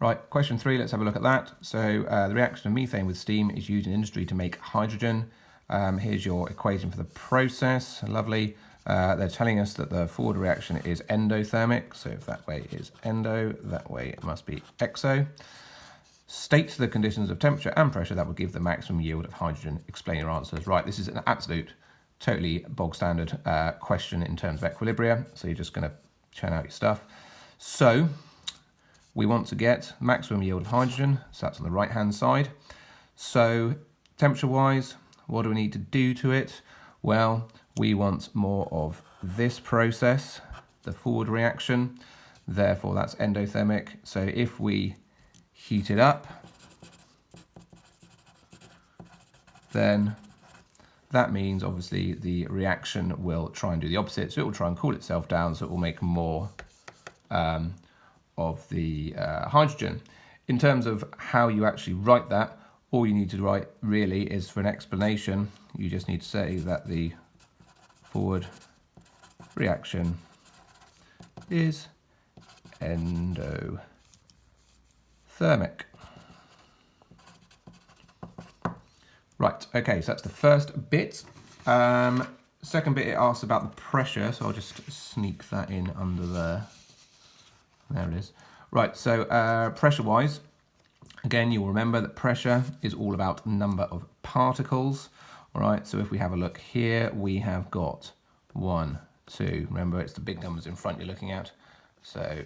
Right, question 3, let's have a look at that. So the reaction of methane with steam is used in industry to make hydrogen. Here's your equation for the process, lovely. They're telling us that the forward reaction is endothermic, so if that way is endo, that way it must be exo. State the conditions of temperature and pressure that will give the maximum yield of hydrogen. Explain your answers. Right, this is an absolute, totally bog standard question in terms of equilibria, so you're just going to churn out your stuff. So we want to get maximum yield of hydrogen, so that's on the right hand side. So temperature wise, what do we need to do to it? Well, we want more of this process, the forward reaction, therefore that's endothermic. So if we heat it up, then that means obviously the reaction will try and do the opposite, so it will try and cool itself down, so it will make more of the hydrogen. In terms of how you actually write that, all you need to write really is for an explanation, you just need to say that the forward reaction is endothermic. Right, okay, so that's the first bit. Second bit, it asks about the pressure, so I'll just sneak that in under there. There it is. Right, so pressure-wise, again, you'll remember that pressure is all about number of particles. All right, so if we have a look here, we have got 1, 2. Remember, it's the big numbers in front you're looking at. So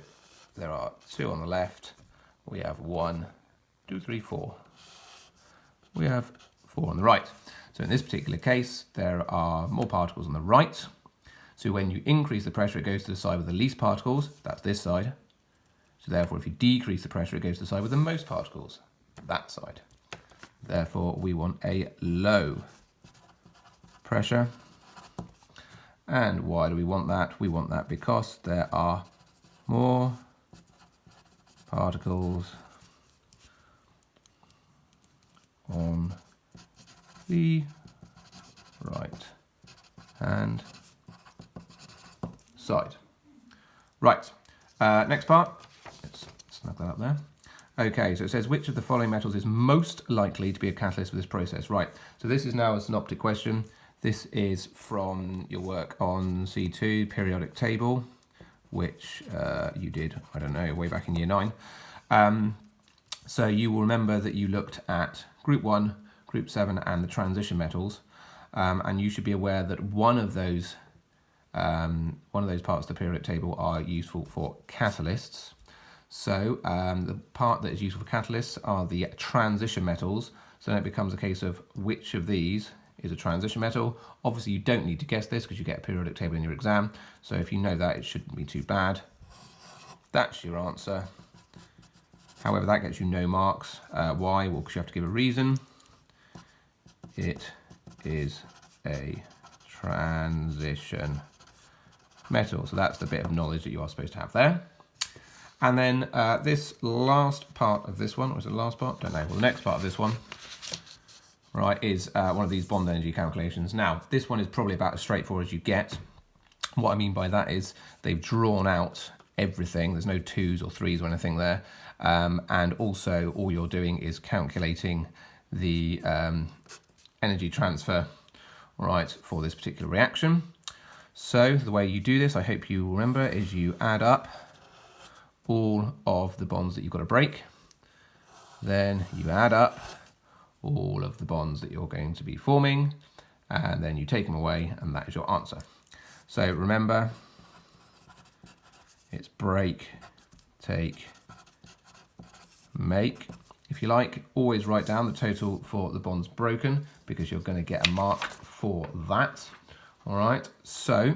there are 2 on the left. We have 1, 2, 3, 4. We have 4 on the right. So in this particular case, there are more particles on the right. So when you increase the pressure, it goes to the side with the least particles. That's this side. So therefore, if you decrease the pressure, it goes to the side with the most particles, that side. Therefore, we want a low pressure. And why do we want that? We want that because there are more particles on the right hand side. Right, next part. Let's snug that up there. Okay, so it says, which of the following metals is most likely to be a catalyst for this process? Right, so this is now a synoptic question. This is from your work on C2, periodic table, which you did, I don't know, way back in year 9. So you will remember that you looked at group 1, group 7, and the transition metals, and you should be aware that one of those parts of the periodic table are useful for catalysts. So the part that is useful for catalysts are the transition metals. So then it becomes a case of which of these is a transition metal. Obviously you don't need to guess this because you get a periodic table in your exam. So if you know that, it shouldn't be too bad. That's your answer. However, that gets you no marks. Why? Well, because you have to give a reason. It is a transition metal. So that's the bit of knowledge that you are supposed to have there. And then this last part of this one, or is it the last part? Don't know. Well, the next part of this one, right, is one of these bond energy calculations. Now, this one is probably about as straightforward as you get. What I mean by that is they've drawn out everything. There's no 2s or 3s or anything there. And also all you're doing is calculating the energy transfer, right, for this particular reaction. So the way you do this, I hope you remember, is you add up all of the bonds that you've got to break. Then you add up all of the bonds that you're going to be forming, and then you take them away, and that is your answer. So remember, it's break, take, make. If you like, always write down the total for the bonds broken because you're going to get a mark for that. All right, so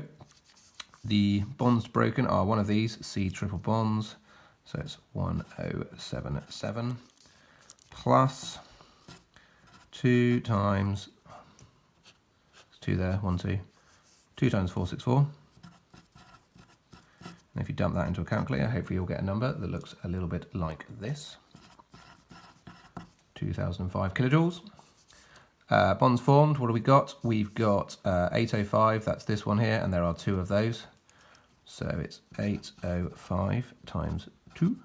the bonds broken are one of these, C triple bonds, so it's 1077 plus 2 times, it's 2 there, 1, 2, 2 times 464. And if you dump that into a calculator, hopefully you'll get a number that looks a little bit like this. 2005 kilojoules. Bonds formed, what have we got? We've got 805, that's this one here, and there are 2 of those. So it's 805 times 2.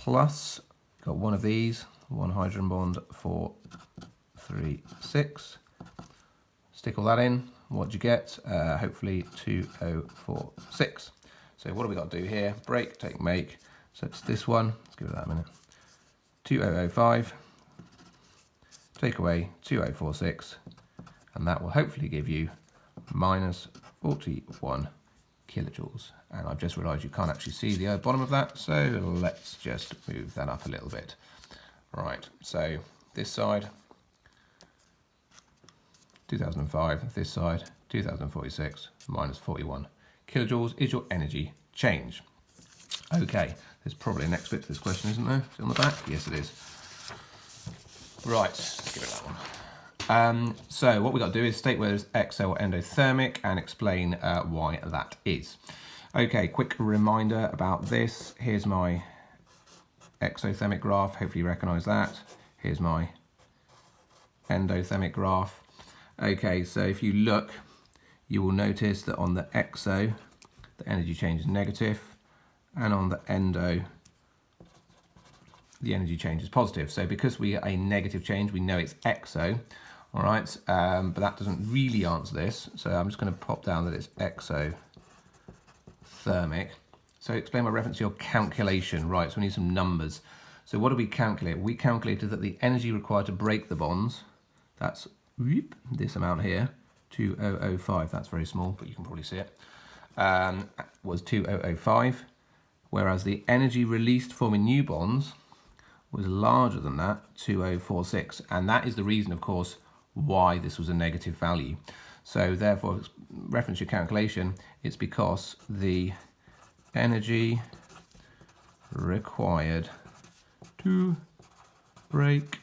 plus, got one of these, one hydrogen bond, 4, 3, 6. Stick all that in. What do you get? Hopefully 2046. So what have we got to do here? Break, take, make. So it's this one. Let's give it that a minute. 2005. Take away 2046. And that will hopefully give you minus 41 kilojoules. And I've just realised you can't actually see the bottom of that. So let's just move that up a little bit. Right, so this side, 2005, this side, 2046, minus 41 kilojoules is your energy change. Okay, there's probably a next bit to this question, isn't there? Is it on the back? Yes, it is. Right, let's give it that one. So what we've got to do is state whether it's exo or endothermic and explain why that is. Okay, quick reminder about this. Here's my exothermic graph, hopefully you recognise that. Here's my endothermic graph. Okay, so if you look, you will notice that on the exo, the energy change is negative, and on the endo, the energy change is positive. So because we get a negative change, we know it's exo, all right, but that doesn't really answer this. So I'm just going to pop down that it's exothermic. So explain my reference to your calculation, right, so we need some numbers. So what do we calculate? We calculated that the energy required to break the bonds, that's this amount here, 2005, that's very small, but you can probably see it, was 2005, whereas the energy released forming new bonds was larger than that, 2046, and that is the reason, of course, why this was a negative value. So therefore, reference your calculation, it's because the energy required to break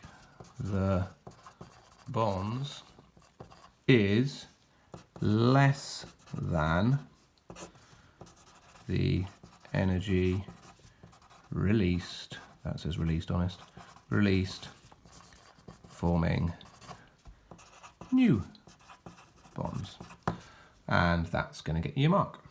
the bonds is less than the energy released, that says released, honest, released forming new bonds. And that's going to get you a mark.